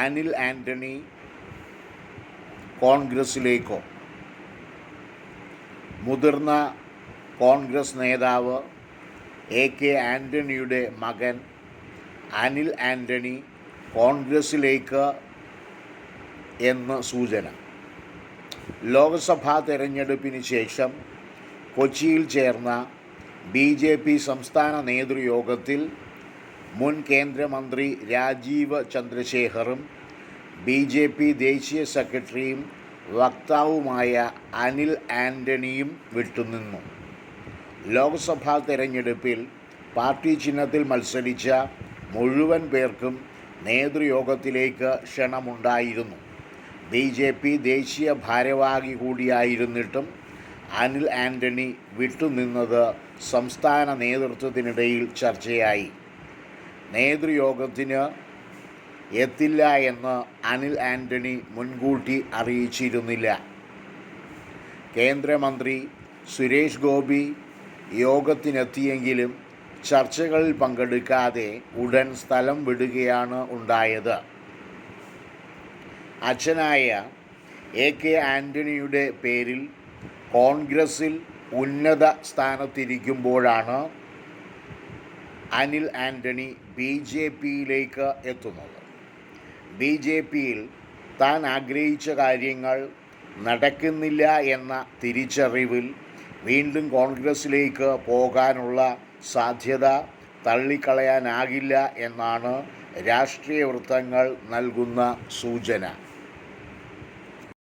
അനിൽ ആൻ്റണി കോൺഗ്രസിലേക്കോ? മുതിർന്ന കോൺഗ്രസ് നേതാവ് AK ആൻ്റണിയുടെ മകൻ അനിൽ ആൻ്റണി കോൺഗ്രസിലേക്ക് എന്ന് സൂചന. ലോക്സഭാ തെരഞ്ഞെടുപ്പിന് ശേഷം കൊച്ചിയിൽ ചേർന്ന BJP സംസ്ഥാന നേതൃയോഗത്തിൽ മുൻ കേന്ദ്രമന്ത്രി രാജീവ് ചന്ദ്രശേഖറും BJP ദേശീയ സെക്രട്ടറിയും വക്താവുമായ അനിൽ ആൻ്റണിയും വിട്ടുനിന്നു. ലോക്സഭാ തെരഞ്ഞെടുപ്പിൽ പാർട്ടി ചിഹ്നത്തിൽ മത്സരിച്ച മുഴുവൻ പേർക്കും നേതൃയോഗത്തിലേക്ക് ക്ഷണമുണ്ടായിരുന്നു. BJP ദേശീയ ഭാരവാഹി കൂടിയായിരുന്നിട്ടും അനിൽ ആൻ്റണി വിട്ടുനിന്നത് സംസ്ഥാന നേതൃത്വത്തിനിടയിൽ ചർച്ചയായി. നേതൃയോഗത്തിന് എത്തില്ല എന്ന് അനിൽ ആൻ്റണി മുൻകൂട്ടി അറിയിച്ചിരുന്നില്ല. കേന്ദ്രമന്ത്രി സുരേഷ് ഗോപി യോഗത്തിനെത്തിയെങ്കിലും ചർച്ചകളിൽ പങ്കെടുക്കാതെ ഉടൻ സ്ഥലം വിടുകയാണ് ഉണ്ടായത്. അച്ഛനായ AK ആൻ്റണിയുടെ പേരിൽ കോൺഗ്രസിൽ ഉന്നത സ്ഥാനത്തിരിക്കുമ്പോഴാണ് അനിൽ ആൻ്റണി BJPയിലേക്ക് എത്തുന്നത്. BJPയിൽ താൻ ആഗ്രഹിച്ച കാര്യങ്ങൾ നടക്കുന്നില്ല എന്ന തിരിച്ചറിവിൽ വീണ്ടും കോൺഗ്രസിലേക്ക് പോകാനുള്ള സാധ്യത തള്ളിക്കളയാനാകില്ല എന്നാണ് രാഷ്ട്രീയ വൃത്തങ്ങൾ നൽകുന്ന സൂചന.